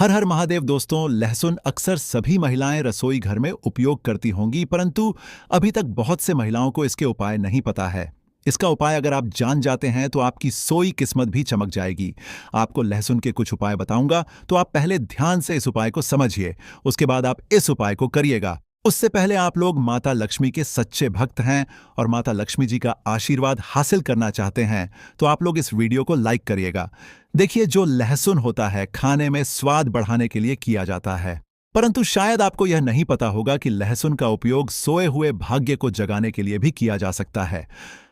हर हर महादेव दोस्तों। लहसुन अक्सर सभी महिलाएं रसोई घर में उपयोग करती होंगी, परंतु अभी तक बहुत से महिलाओं को इसके उपाय नहीं पता है। इसका उपाय अगर आप जान जाते हैं तो आपकी सोई किस्मत भी चमक जाएगी। आपको लहसुन के कुछ उपाय बताऊंगा, तो आप पहले ध्यान से इस उपाय को समझिए, उसके बाद आप इस उपाय को करिएगा। उससे पहले आप लोग माता लक्ष्मी के सच्चे भक्त हैं और माता लक्ष्मी जी का आशीर्वाद हासिल करना चाहते हैं, तो आप लोग इस वीडियो को लाइक करिएगा। देखिए, जो लहसुन होता है खाने में स्वाद बढ़ाने के लिए किया जाता है, परंतु शायद आपको यह नहीं पता होगा कि लहसुन का उपयोग सोए हुए भाग्य को जगाने के लिए भी किया जा सकता है।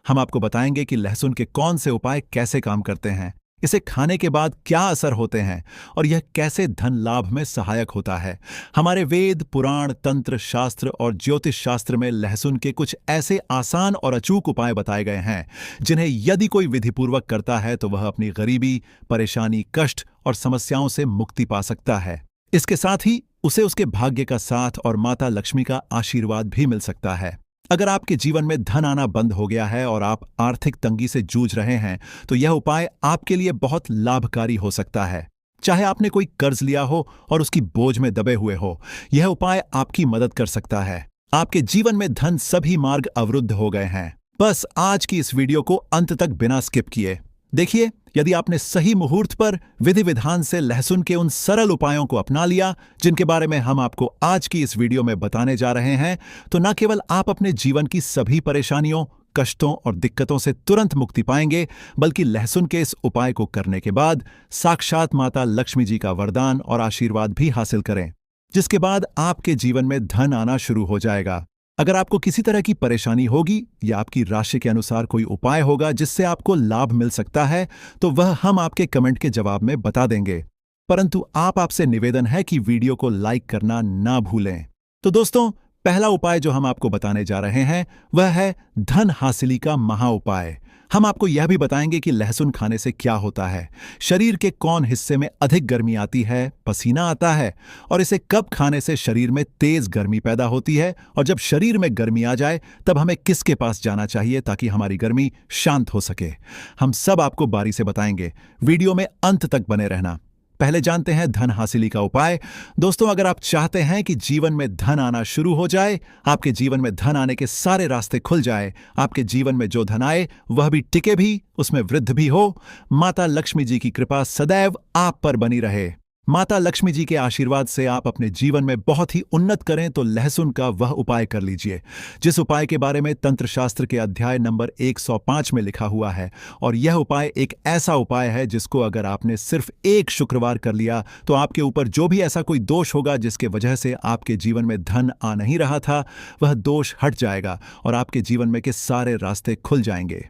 हम आपको बताएंगे कि लहसुन के कौन से उपाय कैसे काम करते हैं, इसे खाने के बाद क्या असर होते हैं और यह कैसे धन लाभ में सहायक होता है। हमारे वेद, पुराण, तंत्र शास्त्र और ज्योतिष शास्त्र में लहसुन के कुछ ऐसे आसान और अचूक उपाय बताए गए हैं जिन्हें यदि कोई विधिपूर्वक करता है तो वह अपनी गरीबी, परेशानी, कष्ट और समस्याओं से मुक्ति पा सकता है। इसके साथ ही उसे उसके भाग्य का साथ और माता लक्ष्मी का आशीर्वाद भी मिल सकता है। अगर आपके जीवन में धन आना बंद हो गया है और आप आर्थिक तंगी से जूझ रहे हैं, तो यह उपाय आपके लिए बहुत लाभकारी हो सकता है। चाहे आपने कोई कर्ज लिया हो और उसकी बोझ में दबे हुए हो, यह उपाय आपकी मदद कर सकता है। आपके जीवन में धन सभी मार्ग अवरुद्ध हो गए हैं। बस आज की इस वीडियो को अंत तक बिना स्किप किए देखिए। यदि आपने सही मुहूर्त पर विधि विधान से लहसुन के उन सरल उपायों को अपना लिया जिनके बारे में हम आपको आज की इस वीडियो में बताने जा रहे हैं, तो न केवल आप अपने जीवन की सभी परेशानियों, कष्टों और दिक्कतों से तुरंत मुक्ति पाएंगे, बल्कि लहसुन के इस उपाय को करने के बाद साक्षात माता लक्ष्मी जी का वरदान और आशीर्वाद भी हासिल करें, जिसके बाद आपके जीवन में धन आना शुरू हो जाएगा। अगर आपको किसी तरह की परेशानी होगी या आपकी राशि के अनुसार कोई उपाय होगा जिससे आपको लाभ मिल सकता है, तो वह हम आपके कमेंट के जवाब में बता देंगे। परंतु आपसे निवेदन है कि वीडियो को लाइक करना ना भूलें। तो दोस्तों, पहला उपाय जो हम आपको बताने जा रहे हैं वह है धन हासिली का महा उपाय। हम आपको यह भी बताएंगे कि लहसुन खाने से क्या होता है, शरीर के कौन हिस्से में अधिक गर्मी आती है, पसीना आता है, और इसे कब खाने से शरीर में तेज गर्मी पैदा होती है, और जब शरीर में गर्मी आ जाए तब हमें किसके पास जाना चाहिए ताकि हमारी गर्मी शांत हो सके। हम सब आपको बारी से बताएंगे। वीडियो में अंत तक बने रहना। पहले जानते हैं धन हासिली का उपाय। दोस्तों, अगर आप चाहते हैं कि जीवन में धन आना शुरू हो जाए, आपके जीवन में धन आने के सारे रास्ते खुल जाए, आपके जीवन में जो धन आए वह भी टिके भी, उसमें वृद्धि भी हो, माता लक्ष्मी जी की कृपा सदैव आप पर बनी रहे, माता लक्ष्मी जी के आशीर्वाद से आप अपने जीवन में बहुत ही उन्नत करें, तो लहसुन का वह उपाय कर लीजिए जिस उपाय के बारे में तंत्र शास्त्र के अध्याय नंबर 105 में लिखा हुआ है। और यह उपाय एक ऐसा उपाय है जिसको अगर आपने सिर्फ एक शुक्रवार कर लिया तो आपके ऊपर जो भी ऐसा कोई दोष होगा जिसके वजह से आपके जीवन में धन आ नहीं रहा था, वह दोष हट जाएगा और आपके जीवन में के सारे रास्ते खुल जाएंगे।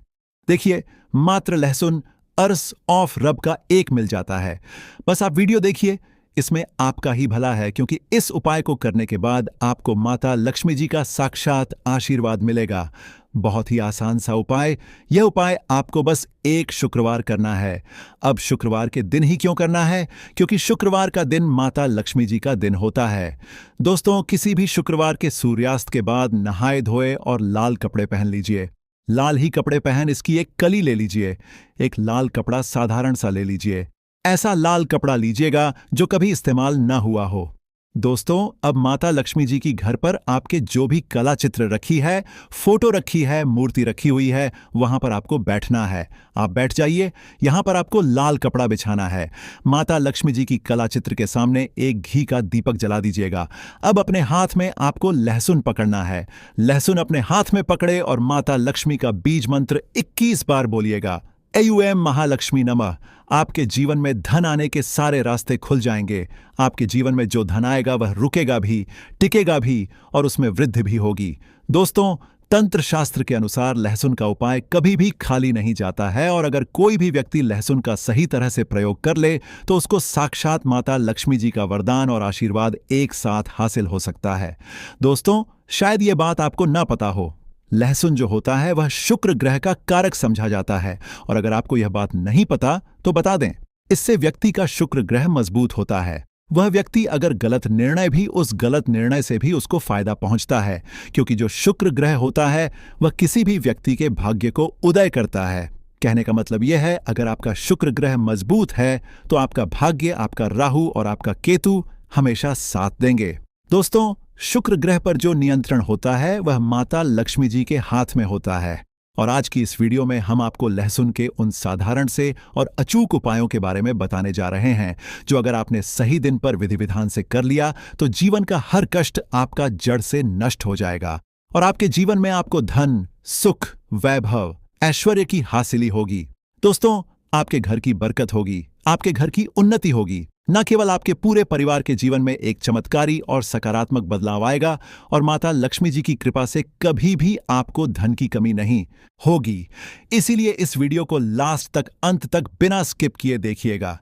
देखिए, मात्र लहसुन अर्स ऑफ रब का एक मिल जाता है। बस आप वीडियो देखिए, इसमें आपका ही भला है, क्योंकि इस उपाय को करने के बाद आपको माता लक्ष्मी जी का साक्षात आशीर्वाद मिलेगा। बहुत ही आसान सा उपाय। यह उपाय आपको बस एक शुक्रवार करना है। अब शुक्रवार के दिन ही क्यों करना है? क्योंकि शुक्रवार का दिन माता लक्ष्मी जी का दिन होता है। दोस्तों, किसी भी शुक्रवार के सूर्यास्त के बाद नहाए धोए और लाल कपड़े पहन लीजिए। लाल ही कपड़े पहन इसकी एक कली ले लीजिए। एक लाल कपड़ा साधारण सा ले लीजिए। ऐसा लाल कपड़ा लीजिएगा जो कभी इस्तेमाल न हुआ हो। दोस्तों, अब माता लक्ष्मी जी की घर पर आपके जो भी कला चित्र रखी है, फोटो रखी है, मूर्ति रखी हुई है, वहां पर आपको बैठना है। आप बैठ जाइए। यहां पर आपको लाल कपड़ा बिछाना है। माता लक्ष्मी जी की कला चित्र के सामने एक घी का दीपक जला दीजिएगा। अब अपने हाथ में आपको लहसुन पकड़ना है। लहसुन अपने हाथ में पकड़े और माता लक्ष्मी का बीज मंत्र 21 बार बोलिएगा। ऐम महालक्ष्मी नमः। आपके जीवन में धन आने के सारे रास्ते खुल जाएंगे। आपके जीवन में जो धन आएगा वह रुकेगा भी, टिकेगा भी और उसमें वृद्धि भी होगी। दोस्तों, तंत्र शास्त्र के अनुसार लहसुन का उपाय कभी भी खाली नहीं जाता है, और अगर कोई भी व्यक्ति लहसुन का सही तरह से प्रयोग कर ले तो उसको साक्षात माता लक्ष्मी जी का वरदान और आशीर्वाद एक साथ हासिल हो सकता है। दोस्तों, शायद ये बात आपको ना पता हो, लहसुन जो होता है वह शुक्र ग्रह का कारक समझा जाता है, और अगर आपको यह बात नहीं पता तो बता दें, इससे व्यक्ति का शुक्र ग्रह मजबूत होता है। वह व्यक्ति अगर गलत निर्णय भी, उस गलत निर्णय से भी उसको फायदा पहुंचता है, क्योंकि जो शुक्र ग्रह होता है वह किसी भी व्यक्ति के भाग्य को उदय करता है। कहने का मतलब यह है, अगर आपका शुक्र ग्रह मजबूत है तो आपका भाग्य, आपका राहु और आपका केतु हमेशा साथ देंगे। दोस्तों, शुक्र ग्रह पर जो नियंत्रण होता है वह माता लक्ष्मी जी के हाथ में होता है। और आज की इस वीडियो में हम आपको लहसुन के उन साधारण से और अचूक उपायों के बारे में बताने जा रहे हैं, जो अगर आपने सही दिन पर विधि विधान से कर लिया तो जीवन का हर कष्ट आपका जड़ से नष्ट हो जाएगा और आपके जीवन में आपको धन, सुख, वैभव, ऐश्वर्य की हासिली होगी। दोस्तों, आपके घर की बरकत होगी, आपके घर की उन्नति होगी। न केवल आपके पूरे परिवार के जीवन में एक चमत्कारी और सकारात्मक बदलाव आएगा और माता लक्ष्मी जी की कृपा से कभी भी आपको धन की कमी नहीं होगी। इसीलिए इस वीडियो को लास्ट तक, अंत तक बिना स्किप किए देखिएगा।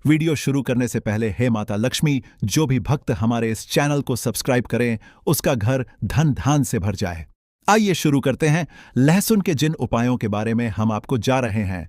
वीडियो शुरू करने से पहले हे माता लक्ष्मी, जो भी भक्त हमारे इस चैनल को सब्सक्राइब करें उसका घर धन धान से भर जाए। आइए शुरू करते हैं। लहसुन के जिन उपायों के बारे में हम आपको जा रहे हैं,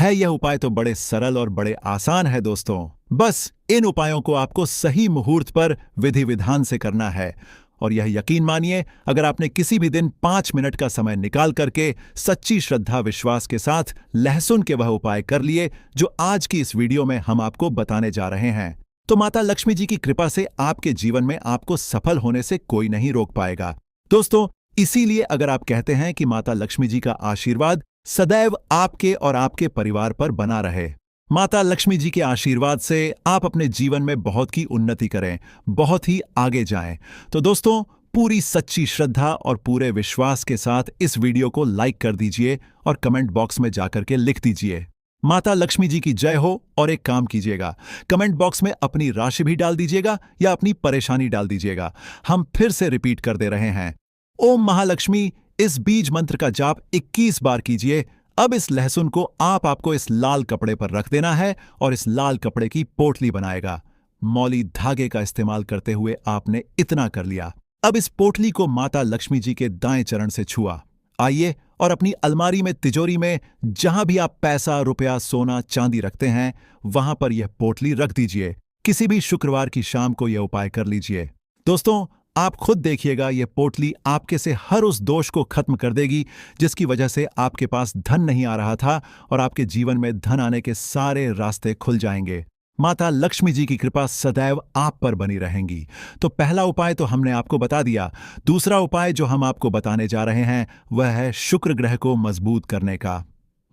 यह उपाय तो बड़े सरल और बड़े आसान है दोस्तों। बस इन उपायों को आपको सही मुहूर्त पर विधि विधान से करना है। और यह यकीन मानिए, अगर आपने किसी भी दिन 5 मिनट का समय निकाल करके सच्ची श्रद्धा विश्वास के साथ लहसुन के वह उपाय कर लिए जो आज की इस वीडियो में हम आपको बताने जा रहे हैं, तो माता लक्ष्मी जी की कृपा से आपके जीवन में आपको सफल होने से कोई नहीं रोक पाएगा। दोस्तों, इसीलिए अगर आप कहते हैं कि माता लक्ष्मी जी का आशीर्वाद सदैव आपके और आपके परिवार पर बना रहे, माता लक्ष्मी जी के आशीर्वाद से आप अपने जीवन में बहुत की उन्नति करें, बहुत ही आगे जाएं, तो दोस्तों पूरी सच्ची श्रद्धा और पूरे विश्वास के साथ इस वीडियो को लाइक कर दीजिए और कमेंट बॉक्स में जाकर के लिख दीजिए, माता लक्ष्मी जी की जय हो। और एक काम कीजिएगा, कमेंट बॉक्स में अपनी राशि भी डाल दीजिएगा या अपनी परेशानी डाल दीजिएगा। हम फिर से रिपीट कर दे रहे हैं, ओम महालक्ष्मी, इस बीज मंत्र का जाप 21 बार कीजिए। अब इस लहसुन को आपको इस लाल कपड़े पर रख देना है और इस लाल कपड़े की पोटली बनाएगा। मौली धागे का इस्तेमाल करते हुए आपने इतना कर लिया। अब इस पोटली को माता लक्ष्मी जी के दाएं चरण से छुआ। आइए और अपनी अलमारी में, तिजोरी में, जहां भी आप पैसा, रुपया, सोना, चांदी रखते हैं, वहां पर यह पोटली रख दीजिए। किसी भी शुक्रवार की शाम को यह उपाय कर लीजिए। दोस्तों, आप खुद देखिएगा, यह पोटली आपके से हर उस दोष को खत्म कर देगी जिसकी वजह से आपके पास धन नहीं आ रहा था और आपके जीवन में धन आने के सारे रास्ते खुल जाएंगे। माता लक्ष्मी जी की कृपा सदैव आप पर बनी रहेंगी। तो पहला उपाय तो हमने आपको बता दिया। दूसरा उपाय जो हम आपको बताने जा रहे हैं वह है शुक्र ग्रह को मजबूत करने का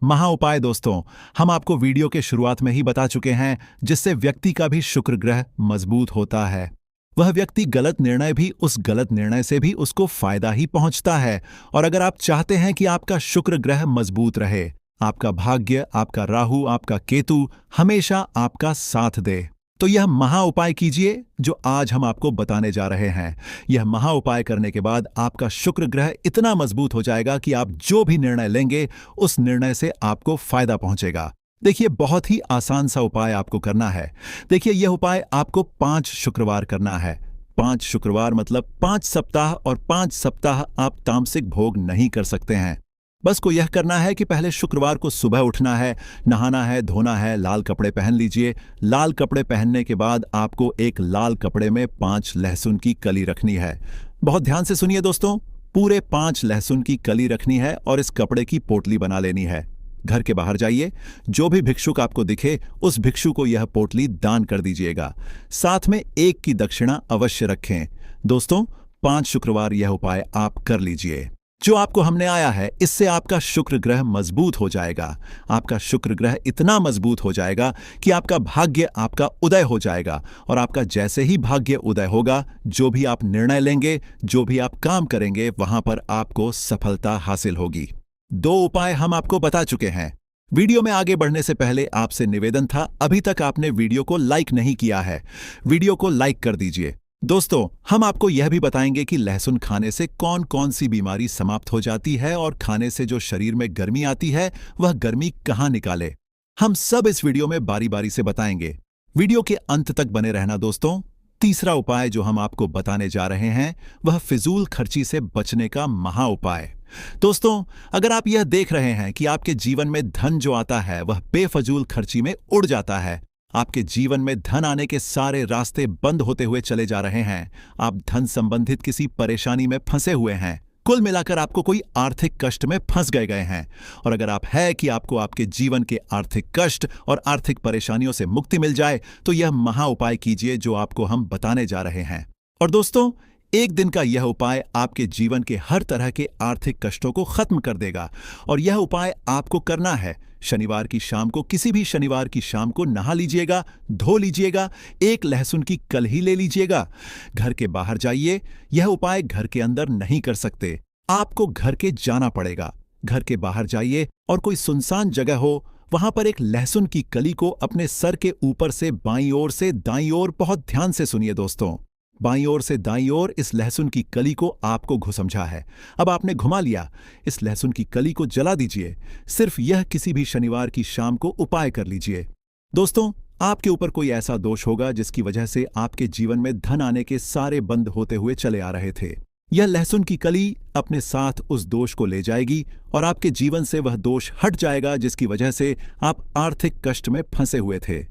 महा उपाय। दोस्तों, हम आपको वीडियो के शुरुआत में ही बता चुके हैं, जिससे व्यक्ति का भी शुक्र ग्रह मजबूत होता है। वह व्यक्ति गलत निर्णय भी, उस गलत निर्णय से भी उसको फायदा ही पहुंचता है। और अगर आप चाहते हैं कि आपका शुक्र ग्रह मजबूत रहे, आपका भाग्य, आपका राहु, आपका केतु हमेशा आपका साथ दे, तो यह महा उपाय कीजिए जो आज हम आपको बताने जा रहे हैं। यह महा उपाय करने के बाद आपका शुक्र ग्रह इतना मजबूत हो जाएगा कि आप जो भी निर्णय लेंगे उस निर्णय से आपको फायदा पहुंचेगा। देखिए, बहुत ही आसान सा उपाय आपको करना है। देखिए, यह उपाय आपको 5 शुक्रवार करना है। 5 शुक्रवार मतलब 5 सप्ताह, और 5 सप्ताह आप तामसिक भोग नहीं कर सकते हैं। बस को यह करना है कि पहले शुक्रवार को सुबह उठना है, नहाना है, धोना है, लाल कपड़े पहन लीजिए। लाल कपड़े पहनने के बाद आपको एक लाल कपड़े में 5 लहसुन की कली रखनी है। बहुत ध्यान से सुनिए दोस्तों, पूरे 5 लहसुन की कली रखनी है और इस कपड़े की पोटली बना लेनी है। घर के बाहर जाइए, जो भी भिक्षुक आपको दिखे उस भिक्षु को यह पोटली दान कर दीजिएगा। साथ में 1 की दक्षिणा अवश्य रखें। दोस्तों, 5 शुक्रवार यह उपाय आप कर लीजिए। जो आपको हमने आया है, इससे आपका शुक्र ग्रह मजबूत हो जाएगा। आपका शुक्र ग्रह इतना मजबूत हो जाएगा कि आपका भाग्य, आपका उदय हो जाएगा। और आपका जैसे ही भाग्य उदय होगा, जो भी आप निर्णय लेंगे, जो भी आप काम करेंगे, वहां पर आपको सफलता हासिल होगी। 2 उपाय हम आपको बता चुके हैं। वीडियो में आगे बढ़ने से पहले आपसे निवेदन था, अभी तक आपने वीडियो को लाइक नहीं किया है, वीडियो को लाइक कर दीजिए। दोस्तों, हम आपको यह भी बताएंगे कि लहसुन खाने से कौन कौन सी बीमारी समाप्त हो जाती है और खाने से जो शरीर में गर्मी आती है वह गर्मी कहां निकाले। हम सब इस वीडियो में बारी बारी से बताएंगे। वीडियो के अंत तक बने रहना दोस्तों। तीसरा उपाय जो हम आपको बताने जा रहे हैं वह फिजूल खर्ची से बचने का महा उपाय। दोस्तों, अगर आप यह देख रहे हैं कि आपके जीवन में धन जो आता है वह बेफजूल खर्ची में उड़ जाता है, आपके जीवन में धन आने के सारे रास्ते बंद होते हुए चले जा रहे हैं, आप धन संबंधित किसी परेशानी में फंसे हुए हैं, कुल मिलाकर आपको कोई आर्थिक कष्ट में फंस गए हैं। और अगर आप है कि आपको आपके जीवन के आर्थिक कष्ट और आर्थिक परेशानियों से मुक्ति मिल जाए तो यह महा उपाय कीजिए जो आपको हम बताने जा रहे हैं। और दोस्तों, एक दिन का यह उपाय आपके जीवन के हर तरह के आर्थिक कष्टों को खत्म कर देगा। और यह उपाय आपको करना है शनिवार की शाम को, किसी भी शनिवार की शाम को नहा लीजिएगा, धो लीजिएगा, एक लहसुन की कलही ले लीजिएगा, घर के बाहर जाइए। यह उपाय घर के अंदर नहीं कर सकते, आपको घर के जाना पड़ेगा। घर के बाहर जाइए और कोई सुनसान जगह हो, वहां पर एक लहसुन की कली को अपने सर के ऊपर से बाईं ओर से दाईं ओर, बहुत ध्यान से सुनिए दोस्तों, बाईं ओर से दाईं ओर इस लहसुन की कली को आपको घुसमझा है। अब आपने घुमा लिया, इस लहसुन की कली को जला दीजिए। सिर्फ यह किसी भी शनिवार की शाम को उपाय कर लीजिए। दोस्तों, आपके ऊपर कोई ऐसा दोष होगा जिसकी वजह से आपके जीवन में धन आने के सारे बंद होते हुए चले आ रहे थे। यह लहसुन की कली अपने साथ उस दोष को ले जाएगी और आपके जीवन से वह दोष हट जाएगा जिसकी वजह से आप आर्थिक कष्ट में फंसे हुए थे।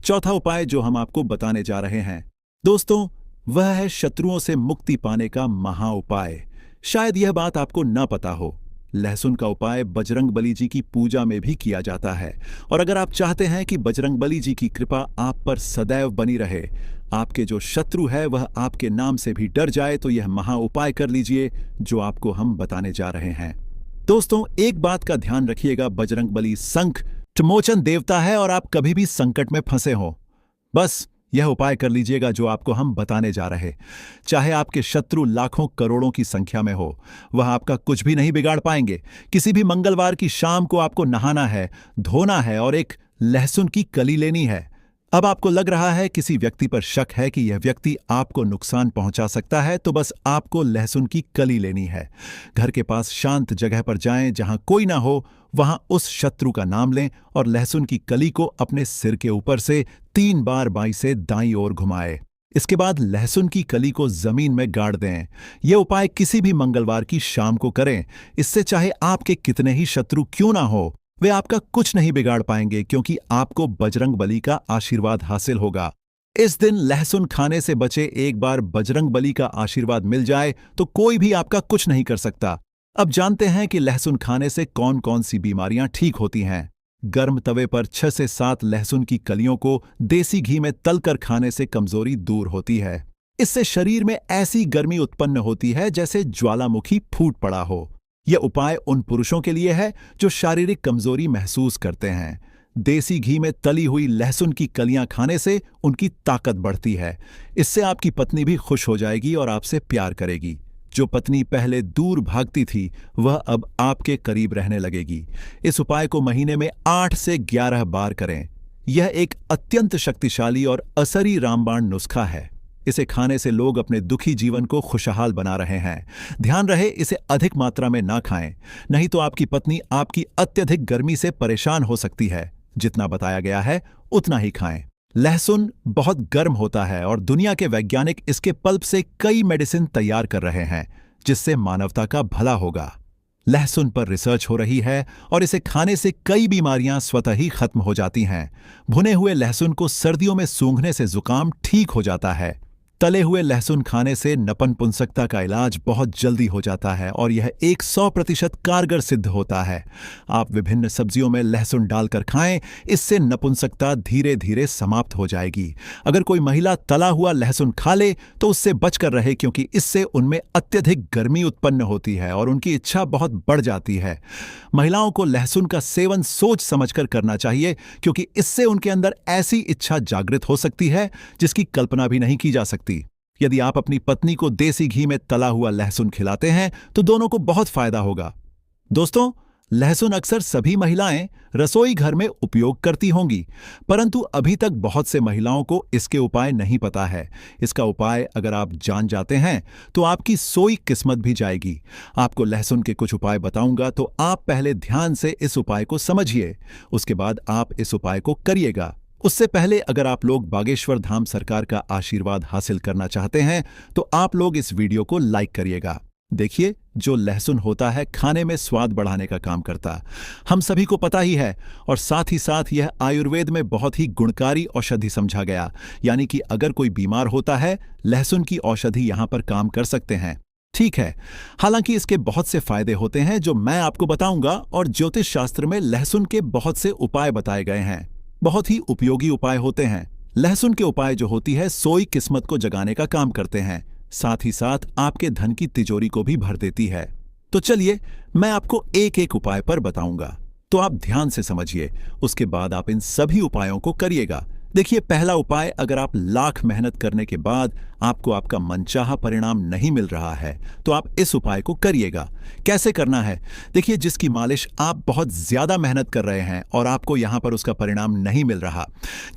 चौथा उपाय जो हम आपको बताने जा रहे हैं दोस्तों, वह है शत्रुओं से मुक्ति पाने का महा उपाय। शायद यह बात आपको न पता हो, लहसुन का उपाय बजरंगबली जी की पूजा में भी किया जाता है। और अगर आप चाहते हैं कि बजरंगबली जी की कृपा आप पर सदैव बनी रहे, आपके जो शत्रु है वह आपके नाम से भी डर जाए, तो यह महा उपाय कर लीजिए जो आपको हम बताने जा रहे हैं। दोस्तों, एक बात का ध्यान रखिएगा, बजरंगबली संकट मोचन देवता है और आप कभी भी संकट में फंसे हो, बस यह उपाय कर लीजिएगा जो आपको हम बताने जा रहे। चाहे आपके शत्रु लाखों करोड़ों की संख्या में हो, वह आपका कुछ भी नहीं बिगाड़ पाएंगे। किसी भी मंगलवार की शाम को आपको नहाना है, धोना है और एक लहसुन की कली लेनी है। अब आपको लग रहा है किसी व्यक्ति पर शक है कि यह व्यक्ति आपको नुकसान पहुंचा सकता है, तो बस आपको लहसुन की कली लेनी है। घर के पास शांत जगह पर जाएं जहां कोई ना हो, वहां उस शत्रु का नाम लें और लहसुन की कली को अपने सिर के ऊपर से 3 बार बाईं से दाईं ओर घुमाएं। इसके बाद लहसुन की कली को जमीन में गाड़ दें। यह उपाय किसी भी मंगलवार की शाम को करें। इससे चाहे आपके कितने ही शत्रु क्यों ना हो, वे आपका कुछ नहीं बिगाड़ पाएंगे, क्योंकि आपको बजरंगबली का आशीर्वाद हासिल होगा। इस दिन लहसुन खाने से बचे। एक बार बजरंगबली का आशीर्वाद मिल जाए तो कोई भी आपका कुछ नहीं कर सकता। अब जानते हैं कि लहसुन खाने से कौन कौन सी बीमारियां ठीक होती हैं। गर्म तवे पर 6 से 7 लहसुन की कलियों को देसी घी में तलकर खाने से कमजोरी दूर होती है। इससे शरीर में ऐसी गर्मी उत्पन्न होती है जैसे ज्वालामुखी फूट पड़ा हो। यह उपाय उन पुरुषों के लिए है जो शारीरिक कमजोरी महसूस करते हैं। देसी घी में तली हुई लहसुन की कलियां खाने से उनकी ताकत बढ़ती है। इससे आपकी पत्नी भी खुश हो जाएगी और आपसे प्यार करेगी। जो पत्नी पहले दूर भागती थी वह अब आपके करीब रहने लगेगी। इस उपाय को महीने में 8 से 11 बार करें। यह एक अत्यंत शक्तिशाली और असरी रामबाण नुस्खा है। इसे खाने से लोग अपने दुखी जीवन को खुशहाल बना रहे हैं। ध्यान रहे, इसे अधिक मात्रा में ना खाएं, नहीं तो आपकी पत्नी आपकी अत्यधिक गर्मी से परेशान हो सकती है। जितना बताया गया है उतना ही खाएं। लहसुन बहुत गर्म होता है और दुनिया के वैज्ञानिक इसके पल्प से कई मेडिसिन तैयार कर रहे हैं जिससे मानवता का भला होगा। लहसुन पर रिसर्च हो रही है और इसे खाने से कई बीमारियां स्वतः ही खत्म हो जाती हैं। भुने हुए लहसुन को सर्दियों में सूंघने से जुकाम ठीक हो जाता है। तले हुए लहसुन खाने से नपुंसकता का इलाज बहुत जल्दी हो जाता है और यह 100% कारगर सिद्ध होता है। आप विभिन्न सब्जियों में लहसुन डालकर खाएं, इससे नपुंसकता धीरे धीरे समाप्त हो जाएगी। अगर कोई महिला तला हुआ लहसुन खा ले तो उससे बचकर रहे, क्योंकि इससे उनमें अत्यधिक गर्मी उत्पन्न होती है और उनकी इच्छा बहुत बढ़ जाती है। महिलाओं को लहसुन का सेवन सोच समझकर करना चाहिए, क्योंकि इससे उनके अंदर ऐसी इच्छा जागृत हो सकती है जिसकी कल्पना भी नहीं की जा सकती। यदि आप अपनी पत्नी को देसी घी में तला हुआ लहसुन खिलाते हैं तो दोनों को बहुत फायदा होगा। दोस्तों, लहसुन अक्सर सभी महिलाएं रसोई घर में उपयोग करती होंगी, परंतु अभी तक बहुत से महिलाओं को इसके उपाय नहीं पता है। इसका उपाय अगर आप जान जाते हैं तो आपकी सोई किस्मत भी जाएगी। आपको लहसुन के कुछ उपाय बताऊंगा, तो आप पहले ध्यान से इस उपाय को समझिए, उसके बाद आप इस उपाय को करिएगा। उससे पहले अगर आप लोग बागेश्वर धाम सरकार का आशीर्वाद हासिल करना चाहते हैं तो आप लोग इस वीडियो को लाइक करिएगा। देखिए, जो लहसुन होता है खाने में स्वाद बढ़ाने का काम करता, हम सभी को पता ही है। और साथ ही साथ यह आयुर्वेद में बहुत ही गुणकारी औषधि समझा गया, यानी कि अगर कोई बीमार होता है, लहसुन की औषधि यहां पर काम कर सकते हैं। ठीक है। हालांकि इसके बहुत से फायदे होते हैं जो मैं आपको बताऊंगा, और ज्योतिष शास्त्र में लहसुन के बहुत से उपाय बताए गए हैं। बहुत ही उपयोगी उपाय होते हैं। लहसुन के उपाय जो होती है सोई किस्मत को जगाने का काम करते हैं, साथ ही साथ आपके धन की तिजोरी को भी भर देती है। तो चलिए मैं आपको एक एक उपाय पर बताऊंगा, तो आप ध्यान से समझिए, उसके बाद आप इन सभी उपायों को करिएगा। देखिए, पहला उपाय, अगर आप लाख मेहनत करने के बाद आपको आपका मनचाहा परिणाम नहीं मिल रहा है तो आप इस उपाय को करिएगा। कैसे करना है? देखिए, जिसकी मालिश आप बहुत ज्यादा मेहनत कर रहे हैं और आपको यहां पर उसका परिणाम नहीं मिल रहा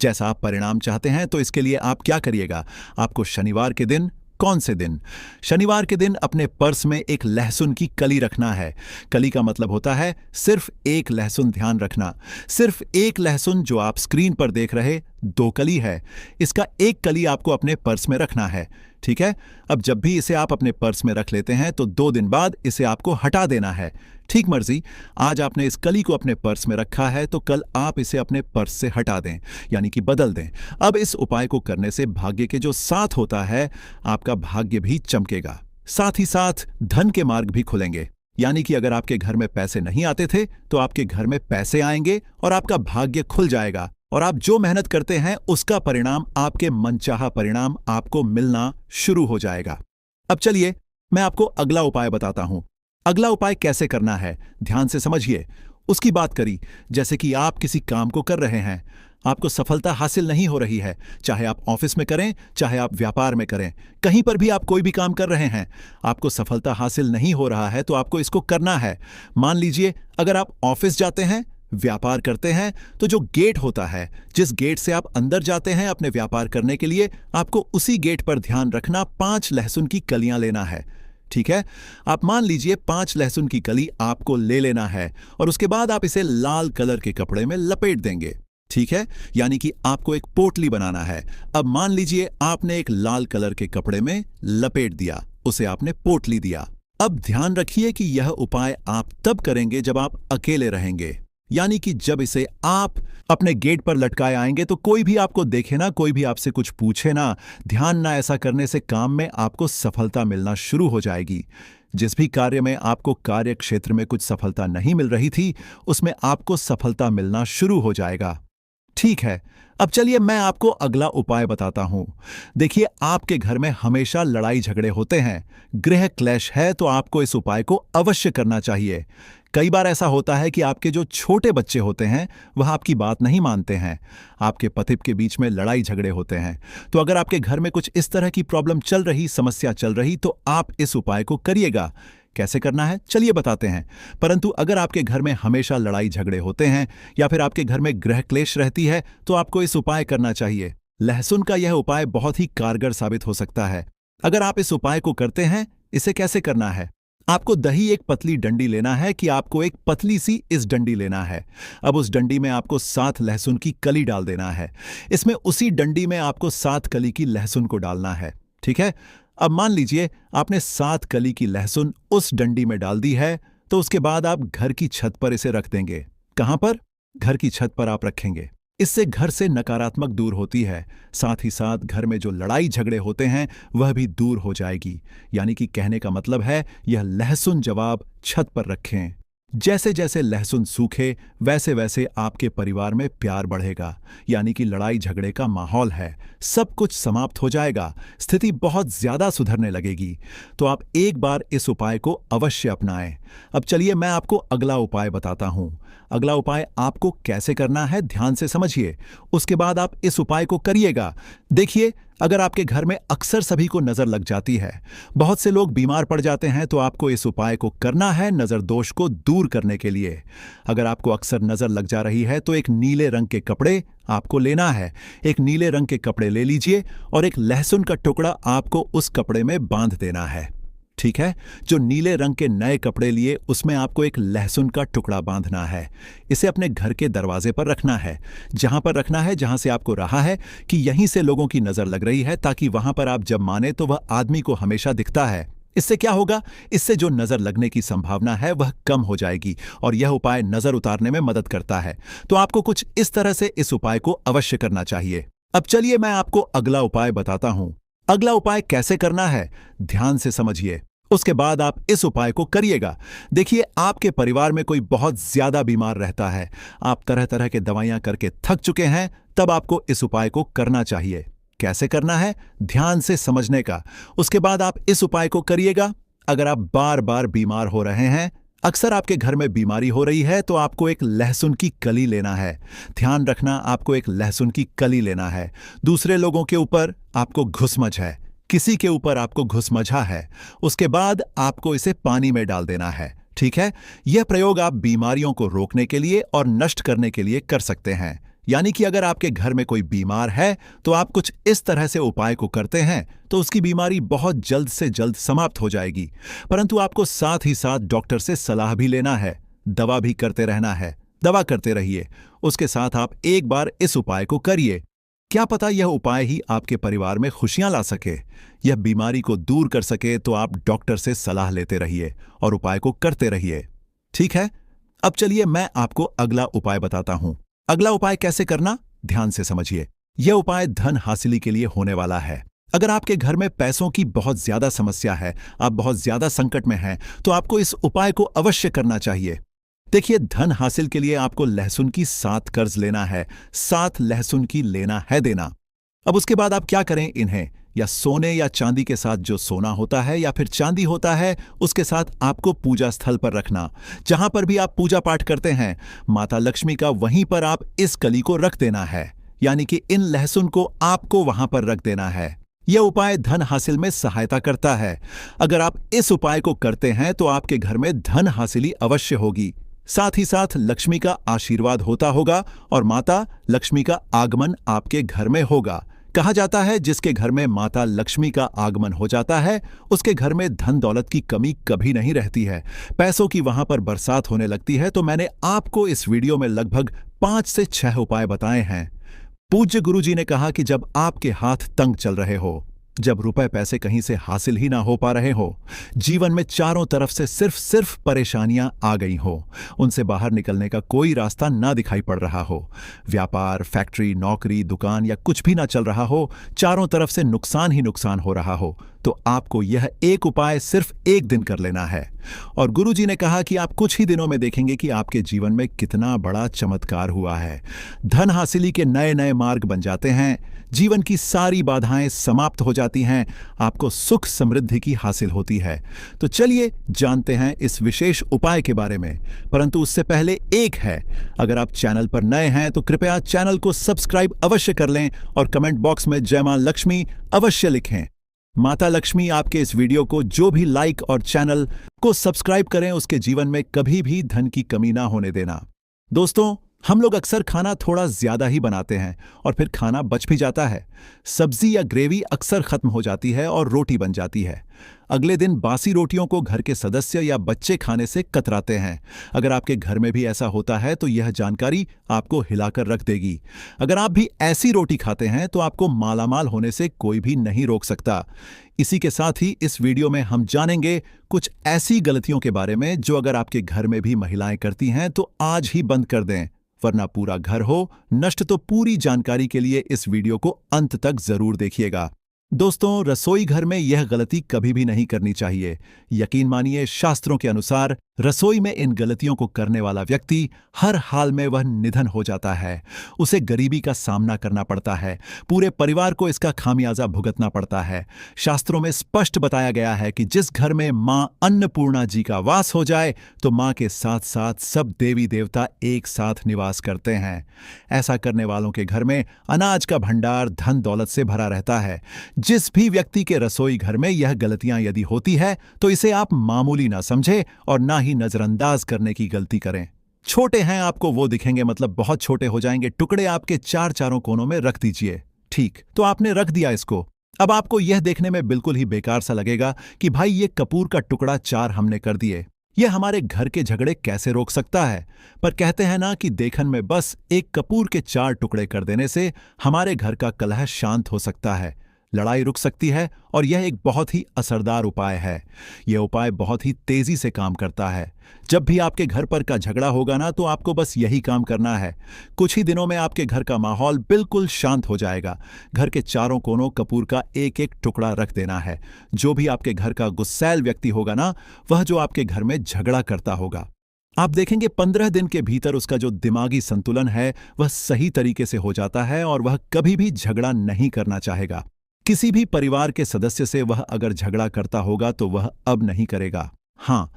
जैसा आप परिणाम चाहते हैं, तो इसके लिए आप क्या करिएगा? आपको शनिवार के दिन, कौन से दिन? शनिवार के दिन अपने पर्स में एक लहसुन की कली रखना है। कली का मतलब होता है सिर्फ एक लहसुन, ध्यान रखना, सिर्फ एक लहसुन। जो आप स्क्रीन पर देख रहे 2 कली है, इसका एक कली आपको अपने पर्स में रखना है। ठीक है। अब जब भी इसे आप अपने पर्स में रख लेते हैं तो 2 दिन बाद इसे आपको हटा देना है। ठीक मर्जी। आज आपने इस कली को अपने पर्स में रखा है तो कल आप इसे अपने पर्स से हटा दें, यानी कि बदल दें। अब इस उपाय को करने से भाग्य के जो साथ होता है, आपका भाग्य भी चमकेगा, साथ ही साथ धन के मार्ग भी खुलेंगे। यानी कि अगर आपके घर में पैसे नहीं आते थे तो आपके घर में पैसे आएंगे और आपका भाग्य खुल जाएगा, और आप जो मेहनत करते हैं उसका परिणाम, आपके मनचाहा परिणाम आपको मिलना शुरू हो जाएगा। अब चलिए मैं आपको अगला उपाय बताता हूं। अगला उपाय कैसे करना है, ध्यान से समझिए। उसकी बात करी, जैसे कि आप किसी काम को कर रहे हैं, आपको सफलता हासिल नहीं हो रही है, चाहे आप ऑफिस में करें, चाहे आप व्यापार में करें, कहीं पर भी आप कोई भी काम कर रहे हैं, आपको सफलता हासिल नहीं हो रहा है, तो आपको इसको करना है। मान लीजिए, अगर आप ऑफिस जाते हैं, व्यापार करते हैं, तो जो गेट होता है, जिस गेट से आप अंदर जाते हैं अपने व्यापार करने के लिए, आपको उसी गेट पर ध्यान रखना 5 लहसुन की कलियां लेना है। ठीक है। आप मान लीजिए 5 लहसुन की कली आपको ले लेना है और उसके बाद आप इसे लाल कलर के कपड़े में लपेट देंगे। ठीक है। यानी कि आपको एक पोटली बनाना है। अब मान लीजिए आपने एक लाल कलर के कपड़े में लपेट दिया, उसे आपने पोटली दिया। अब ध्यान रखिए कि यह उपाय आप तब करेंगे जब आप अकेले रहेंगे, यानी कि जब इसे आप अपने गेट पर लटकाए आएंगे तो कोई भी आपको देखे ना, कोई भी आपसे कुछ पूछे ना। ध्यान ना, ऐसा करने से काम में आपको सफलता मिलना शुरू हो जाएगी। जिस भी कार्य में आपको कार्य क्षेत्र में कुछ सफलता नहीं मिल रही थी, उसमें आपको सफलता मिलना शुरू हो जाएगा। ठीक है। अब चलिए मैं आपको अगला उपाय बताता हूं। देखिए, आपके घर में हमेशा लड़ाई झगड़े होते हैं, गृह क्लेश है, तो आपको इस उपाय को अवश्य करना चाहिए। कई बार ऐसा होता है कि आपके जो छोटे बच्चे होते हैं वह आपकी बात नहीं मानते हैं, आपके पति के बीच में लड़ाई झगड़े होते हैं। तो अगर आपके घर में कुछ इस तरह की प्रॉब्लम चल रही, समस्या चल रही, तो आप इस उपाय को करिएगा। कैसे करना है चलिए बताते हैं। परंतु अगर आपके घर में हमेशा लड़ाई झगड़े होते हैं या फिर आपके घर में गृह क्लेश रहती है, तो आपको इस उपाय करना चाहिए। लहसुन का यह उपाय बहुत ही कारगर साबित हो सकता है अगर आप इस उपाय को करते हैं। इसे कैसे करना है? आपको दही एक पतली डंडी लेना है कि आपको एक पतली सी इस डंडी लेना है। अब उस डंडी में आपको 7 लहसुन की कली डाल देना है। इसमें उसी डंडी में आपको 7 कली की लहसुन को डालना है। ठीक है। अब मान लीजिए आपने 7 कली की लहसुन उस डंडी में डाल दी है, तो उसके बाद आप घर की छत पर इसे रख देंगे। कहां पर? घर की छत पर आप रखेंगे। इससे घर से नकारात्मक दूर होती है, साथ ही साथ घर में जो लड़ाई झगड़े होते हैं वह भी दूर हो जाएगी। यानी कि कहने का मतलब है, यह लहसुन जब आप छत पर रखें, जैसे जैसे लहसुन सूखे वैसे वैसे आपके परिवार में प्यार बढ़ेगा। यानी कि लड़ाई झगड़े का माहौल है, सब कुछ समाप्त हो जाएगा, स्थिति बहुत ज्यादा सुधरने लगेगी। तो आप एक बार इस उपाय को अवश्य अपनाएं। अब चलिए मैं आपको अगला उपाय बताता हूं। अगला उपाय आपको कैसे करना है ध्यान से समझिए, उसके बाद आप इस उपाय को करिएगा। देखिए, अगर आपके घर में अक्सर सभी को नजर लग जाती है, बहुत से लोग बीमार पड़ जाते हैं, तो आपको इस उपाय को करना है नजर दोष को दूर करने के लिए। अगर आपको अक्सर नजर लग जा रही है तो एक नीले रंग के कपड़े आपको लेना है। एक नीले रंग के कपड़े ले लीजिए और एक लहसुन का टुकड़ा आपको उस कपड़े में बांध देना है। ठीक है। जो नीले रंग के नए कपड़े लिए उसमें आपको एक लहसुन का टुकड़ा बांधना है। इसे अपने घर के दरवाजे पर रखना है, जहां पर रखना है जहां से आपको रहा है कि यहीं से लोगों की नजर लग रही है, ताकि वहां पर आप जब माने तो वह आदमी को हमेशा दिखता है। इससे क्या होगा? इससे जो नजर लगने की संभावना है वह कम हो जाएगी और यह उपाय नजर उतारने में मदद करता है। तो आपको कुछ इस तरह से इस उपाय को अवश्य करना चाहिए। अब चलिए मैं आपको अगला उपाय बताता हूं। अगला उपाय कैसे करना है ध्यान से समझिए, उसके बाद आप इस उपाय को करिएगा। देखिए, आपके परिवार में कोई बहुत ज्यादा बीमार रहता है, आप तरह तरह के दवाइयां करके थक चुके हैं, तब आपको इस उपाय को करना चाहिए। कैसे करना है, ध्यान से समझने का। उसके बाद आप इस उपाय को करिएगा। अगर आप बार बार बीमार हो रहे हैं, अक्सर आपके घर में बीमारी हो रही है, तो आपको एक लहसुन की कली लेना है। ध्यान रखना, आपको एक लहसुन की कली लेना है। दूसरे लोगों के ऊपर आपको घुसमझ है, किसी के ऊपर आपको घुसमझा है, उसके बाद आपको इसे पानी में डाल देना है। ठीक है, यह प्रयोग आप बीमारियों को रोकने के लिए और नष्ट करने के लिए कर सकते हैं। यानी कि अगर आपके घर में कोई बीमार है, तो आप कुछ इस तरह से उपाय को करते हैं तो उसकी बीमारी बहुत जल्द से जल्द समाप्त हो जाएगी। परंतु आपको साथ ही साथ डॉक्टर से सलाह भी लेना है, दवा भी करते रहना है। दवा करते रहिए, उसके साथ आप एक बार इस उपाय को करिए। क्या पता यह उपाय ही आपके परिवार में खुशियां ला सके, यह बीमारी को दूर कर सके। तो आप डॉक्टर से सलाह लेते रहिए और उपाय को करते रहिए। ठीक है, अब चलिए मैं आपको अगला उपाय बताता हूं। अगला उपाय कैसे करना, ध्यान से समझिए। यह उपाय धन हासिली के लिए होने वाला है। अगर आपके घर में पैसों की बहुत ज्यादा समस्या है, आप बहुत ज्यादा संकट में हैं, तो आपको इस उपाय को अवश्य करना चाहिए। देखिए, धन हासिल के लिए आपको लहसुन की 7 कर्ज लेना है, 7 लहसुन की लेना है देना। अब उसके बाद आप क्या करें, इन्हें या सोने या चांदी के साथ, जो सोना होता है या फिर चांदी होता है, उसके साथ आपको पूजा स्थल पर रखना। जहां पर भी आप पूजा पाठ करते हैं, माता लक्ष्मी का, वहीं पर आप इस कली को रख देना है। यानी कि इन लहसुन को आपको वहां पर रख देना है। यह उपाय धन हासिल में सहायता करता है। अगर आप इस उपाय को करते हैं तो आपके घर में धन हासिली अवश्य होगी। साथ ही साथ लक्ष्मी का आशीर्वाद होता होगा और माता लक्ष्मी का आगमन आपके घर में होगा। कहा जाता है, जिसके घर में माता लक्ष्मी का आगमन हो जाता है, उसके घर में धन दौलत की कमी कभी नहीं रहती है, पैसों की वहां पर बरसात होने लगती है। तो मैंने आपको इस वीडियो में लगभग 5 से 6 उपाय बताए हैं। पूज्य गुरुजी ने कहा कि जब आपके हाथ तंग चल रहे हो, जब रुपए पैसे कहीं से हासिल ही ना हो पा रहे हो, जीवन में चारों तरफ से सिर्फ परेशानियां आ गई हो, उनसे बाहर निकलने का कोई रास्ता ना दिखाई पड़ रहा हो, व्यापार, फैक्ट्री, नौकरी, दुकान या कुछ भी ना चल रहा हो, चारों तरफ से नुकसान ही नुकसान हो रहा हो, तो आपको यह एक उपाय सिर्फ एक दिन कर लेना है। और गुरुजी ने कहा कि आप कुछ ही दिनों में देखेंगे कि आपके जीवन में कितना बड़ा चमत्कार हुआ है। धन हासिली के नए नए मार्ग बन जाते हैं, जीवन की सारी बाधाएं समाप्त हो जाती हैं, आपको सुख समृद्धि की हासिल होती है। तो चलिए जानते हैं इस विशेष उपाय के बारे में। परंतु उससे पहले एक है, अगर आप चैनल पर नए हैं तो कृपया चैनल को सब्सक्राइब अवश्य कर लें और कमेंट बॉक्स में जय मां लक्ष्मी अवश्य लिखें। माता लक्ष्मी आपके इस वीडियो को जो भी लाइक और चैनल को सब्सक्राइब करें, उसके जीवन में कभी भी धन की कमी ना होने देना। दोस्तों, हम लोग अक्सर खाना थोड़ा ज्यादा ही बनाते हैं और फिर खाना बच भी जाता है। सब्जी या ग्रेवी अक्सर खत्म हो जाती है और रोटी बन जाती है। अगले दिन बासी रोटियों को घर के सदस्य या बच्चे खाने से कतराते हैं। अगर आपके घर में भी ऐसा होता है तो यह जानकारी आपको हिलाकर रख देगी। अगर आप भी ऐसी रोटी खाते हैं तो आपको मालामाल होने से कोई भी नहीं रोक सकता। इसी के साथ ही इस वीडियो में हम जानेंगे कुछ ऐसी गलतियों के बारे में जो अगर आपके घर में भी महिलाएं करती हैं तो आज ही बंद कर दें, वरना पूरा घर हो नष्ट। तो पूरी जानकारी के लिए इस वीडियो को अंत तक जरूर देखिएगा। दोस्तों, रसोई घर में यह गलती कभी भी नहीं करनी चाहिए। यकीन मानिए, शास्त्रों के अनुसार रसोई में इन गलतियों को करने वाला व्यक्ति हर हाल में वह निधन हो जाता है, उसे गरीबी का सामना करना पड़ता है, पूरे परिवार को इसका खामियाजा भुगतना पड़ता है। शास्त्रों में स्पष्ट बताया गया है कि जिस घर में मां अन्नपूर्णा जी का वास हो जाए तो मां के साथ साथ सब देवी देवता एक साथ निवास करते हैं। ऐसा करने वालों के घर में अनाज का भंडार धन दौलत से भरा रहता है। जिस भी व्यक्ति के रसोई घर में यह गलतियां यदि होती है तो इसे आप मामूली ना समझे और ना ही नजरअंदाज करने की गलती करें। छोटे हैं, आपको वो दिखेंगे, मतलब बहुत छोटे हो जाएंगे। टुकड़े आपके चारों कोनों में रख दीजिए। ठीक, तो आपने रख दिया इसको। अब आपको यह देखने में बिल्कुल ही बेकार सा लगेगा कि भाई ये कपूर का टुकड़ा 4 हमने कर दिए, यह हमारे घर के झगड़े कैसे रोक सकता है। पर कहते हैं ना कि देखन में बस एक कपूर के 4 टुकड़े कर देने से हमारे घर का कलह शांत हो सकता है। लड़ाई रुक सकती है और यह एक बहुत ही असरदार उपाय है। यह उपाय बहुत ही तेजी से काम करता है। जब भी आपके घर पर का झगड़ा होगा ना, तो आपको बस यही काम करना है। कुछ ही दिनों में आपके घर का माहौल बिल्कुल शांत हो जाएगा। घर के चारों कोनों कपूर का एक एक टुकड़ा रख देना है। जो भी आपके घर का गुस्सैल व्यक्ति होगा ना, वह जो आपके घर में झगड़ा करता होगा, आप देखेंगे 15 दिन के भीतर उसका जो दिमागी संतुलन है वह सही तरीके से हो जाता है और वह कभी भी झगड़ा नहीं करना चाहेगा। किसी भी परिवार के सदस्य से वह अगर झगड़ा करता होगा तो वह अब नहीं करेगा। हाँ,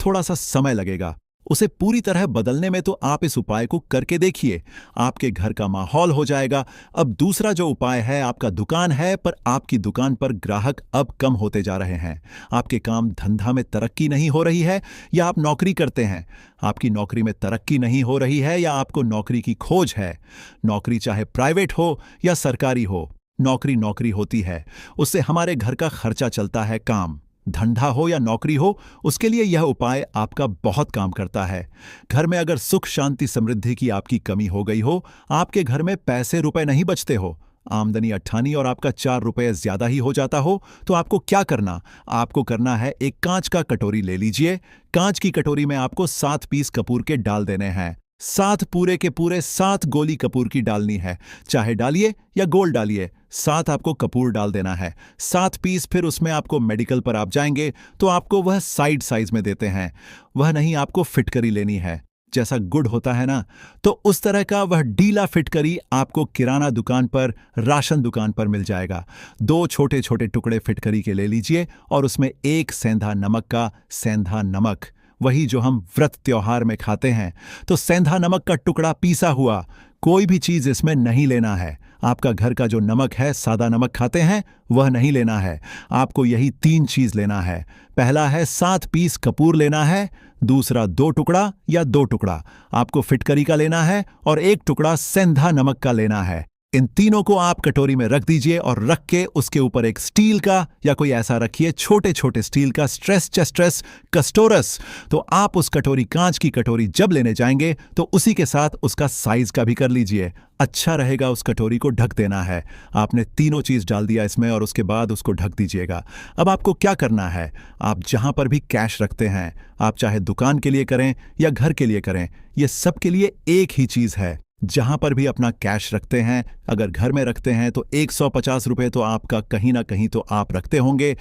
थोड़ा सा समय लगेगा। उसे पूरी तरह बदलने में तो आप इस उपाय को करके देखिए, आपके घर का माहौल हो जाएगा। अब दूसरा जो उपाय है, आपका दुकान है, पर आपकी दुकान पर ग्राहक अब कम होते जा रहे हैं। आपके काम धंधा में तरक्की नहीं हो रही है, या आप नौकरी करते हैं, आपकी नौकरी में तरक्की नहीं हो रही है, या आपको नौकरी की खोज है। नौकरी चाहे प्राइवेट हो या सरकारी हो, नौकरी नौकरी होती है, उससे हमारे घर का खर्चा चलता है। काम धंधा हो या नौकरी हो, उसके लिए यह उपाय आपका बहुत काम करता है। घर में अगर सुख शांति समृद्धि की आपकी कमी हो गई हो, आपके घर में पैसे रुपए नहीं बचते हो, आमदनी 98 और आपका 4 रुपए ज्यादा ही हो जाता हो, तो आपको क्या करना? आपको करना है, एक कांच का कटोरी ले लीजिए। कांच की कटोरी में आपको 7 पीस कपूर के डाल देने हैं। 7 पूरे के पूरे 7 गोली कपूर की डालनी है। चाहे डालिए या गोल डालिए, 7 आपको कपूर डाल देना है। 7 पीस। फिर उसमें आपको मेडिकल पर आप जाएंगे तो आपको वह साइड साइज में देते हैं। वह नहीं, आपको फिटकरी लेनी है। जैसा गुड़ होता है ना, तो उस तरह का वह डीला फिटकरी आपको किराना दुकान पर, राशन दुकान पर मिल जाएगा। 2 छोटे छोटे टुकड़े फिटकरी के ले लीजिए और उसमें 1 सेंधा नमक का, सेंधा नमक वही जो हम व्रत त्योहार में खाते हैं, तो सेंधा नमक का टुकड़ा पीसा हुआ। कोई भी चीज इसमें नहीं लेना है। आपका घर का जो नमक है, सादा नमक खाते हैं, वह नहीं लेना है। आपको यही 3 चीज लेना है। पहला है 7 पीस कपूर लेना है, दूसरा 2 टुकड़ा या 2 टुकड़ा आपको फिटकरी का लेना है, और 1 टुकड़ा सेंधा नमक का लेना है। इन तीनों को आप कटोरी में रख दीजिए और रख के उसके ऊपर एक स्टील का, या कोई ऐसा रखिए छोटे छोटे स्टील का स्ट्रेस चेस्ट्रेस कस्टोरस। तो आप उस कटोरी, कांच की कटोरी जब लेने जाएंगे तो उसी के साथ उसका साइज का भी कर लीजिए। अच्छा रहेगा उस कटोरी को ढक देना है। आपने तीनों चीज डाल दिया इसमें और उसके बाद उसको ढक दीजिएगा। अब आपको क्या करना है, आप जहां पर भी कैश रखते हैं, आप चाहे दुकान के लिए करें या घर के लिए करें, यह सबके लिए एक ही चीज है। जहां पर भी अपना कैश रखते हैं, अगर घर में रखते हैं तो 150 रुपए तो आपका कहीं ना कहीं तो आप रखते होंगे,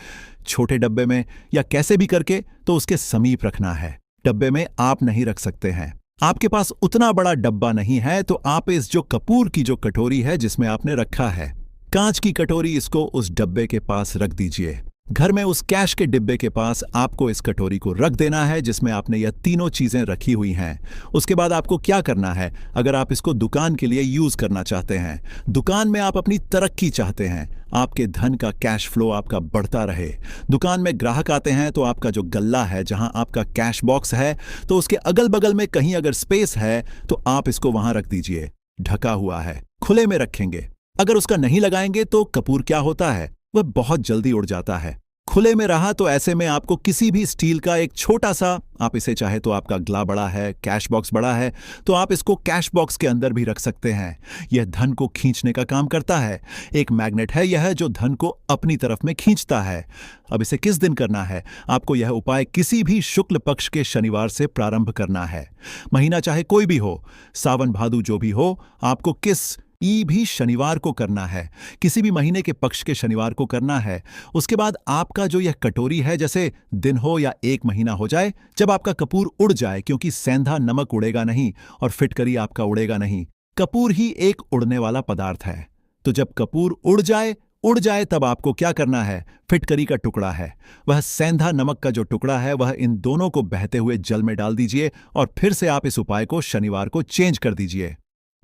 छोटे डब्बे में या कैसे भी करके, तो उसके समीप रखना है। डब्बे में आप नहीं रख सकते हैं। आपके पास उतना बड़ा डब्बा नहीं है तो आप इस जो कपूर की जो कटोरी है जिसमें आपने रखा है, कांच की कटोरी, इसको उस डब्बे के पास रख दीजिए। घर में उस कैश के डिब्बे के पास आपको इस कटोरी को रख देना है जिसमें आपने यह तीनों चीजें रखी हुई हैं। उसके बाद आपको क्या करना है, अगर आप इसको दुकान के लिए यूज करना चाहते हैं, दुकान में आप अपनी तरक्की चाहते हैं, आपके धन का कैश फ्लो आपका बढ़ता रहे, दुकान में ग्राहक आते हैं तो आपका जो गल्ला है, जहां आपका कैश बॉक्स है, तो उसके अगल बगल में कहीं अगर स्पेस है तो आप इसको वहां रख दीजिए। ढका हुआ है, खुले में रखेंगे। अगर उसका नहीं लगाएंगे तो कपूर क्या होता है, वह बहुत जल्दी उड़ जाता है। खुले में रहा तो ऐसे में आपको किसी भी स्टील का एक छोटा सा, आप इसे चाहे तो आपका गला बड़ा है, कैश बॉक्स बड़ा है, तो आप इसको कैश बॉक्स के अंदर भी रख सकते हैं। यह धन को खींचने का काम करता है। एक मैग्नेट है यह, जो धन को अपनी तरफ में खींचता है। अब इसे किस दिन करना है, आपको यह उपाय किसी भी शुक्ल पक्ष के शनिवार से प्रारंभ करना है। महीना चाहे कोई भी हो, सावन भादु जो भी हो, आपको किस भी शनिवार को करना है, किसी भी महीने के पक्ष के शनिवार को करना है। उसके बाद आपका जो यह कटोरी है, जैसे दिन हो या 1 महीना हो जाए, जब आपका कपूर उड़ जाए, क्योंकि सेंधा नमक उड़ेगा नहीं और फिटकरी आपका उड़ेगा नहीं, कपूर ही एक उड़ने वाला पदार्थ है। तो जब कपूर उड़ जाए तब आपको क्या करना है, फिटकरी का टुकड़ा है, वह सेंधा नमक का जो टुकड़ा है, वह इन दोनों को बहते हुए जल में डाल दीजिए और फिर से आप इस उपाय को शनिवार को चेंज कर दीजिए।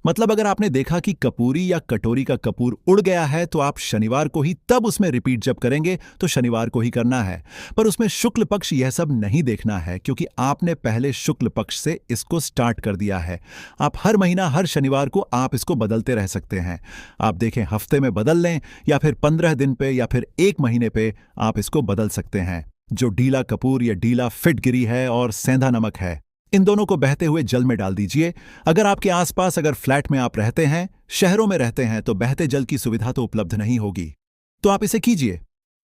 मतलब अगर आपने देखा कि कपूरी या कटोरी का कपूर उड़ गया है, तो आप शनिवार को ही तब उसमें रिपीट जब करेंगे तो शनिवार को ही करना है। पर उसमें शुक्ल पक्ष यह सब नहीं देखना है, क्योंकि आपने पहले शुक्ल पक्ष से इसको स्टार्ट कर दिया है। आप हर महीना हर शनिवार को आप इसको बदलते रह सकते हैं। आप देखें, हफ्ते में बदल लें या फिर 15 दिन पे या फिर 1 महीने पे आप इसको बदल सकते हैं। जो डीला कपूर या डीला फिटगिरी है और सेंधा नमक है, इन दोनों को बहते हुए जल में डाल दीजिए। अगर आपके आसपास, अगर फ्लैट में आप रहते हैं, शहरों में रहते हैं, तो बहते जल की सुविधा तो उपलब्ध नहीं होगी। तो आप इसे कीजिए।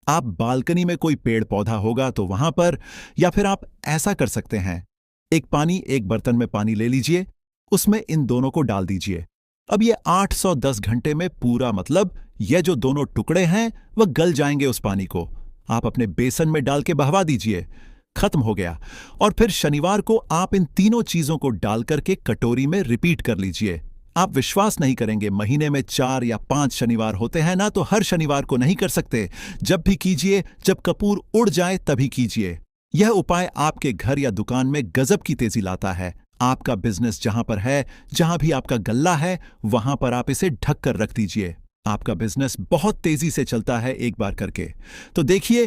आप बालकनी में कोई पेड़ पौधा होगा तो वहां पर, या फिर आप ऐसा कर सकते हैं, एक बर्तन में पानी ले लीजिए, उसमें इन दोनों को डाल दीजिए। अब ये 810 घंटे में पूरा, मतलब ये जो दोनों टुकड़े हैं वह गल जाएंगे उस पानी को। आप अपने बेसन में डाल के बहवा दीजिए। खत्म हो गया। और फिर शनिवार को आप इन तीनों चीजों को डाल करके कटोरी में रिपीट कर लीजिए। आप विश्वास नहीं करेंगे, महीने में 4 या 5 शनिवार होते हैं ना, तो हर शनिवार को नहीं कर सकते। जब भी कीजिए, जब कपूर उड़ जाए तभी कीजिए। यह उपाय आपके घर या दुकान में गजब की तेजी लाता है। आपका बिजनेस जहां पर है, जहां भी आपका गल्ला है, वहां पर आप इसे ढक कर रख दीजिए। आपका बिजनेस बहुत तेजी से चलता है एक बार करके। तो देखिए,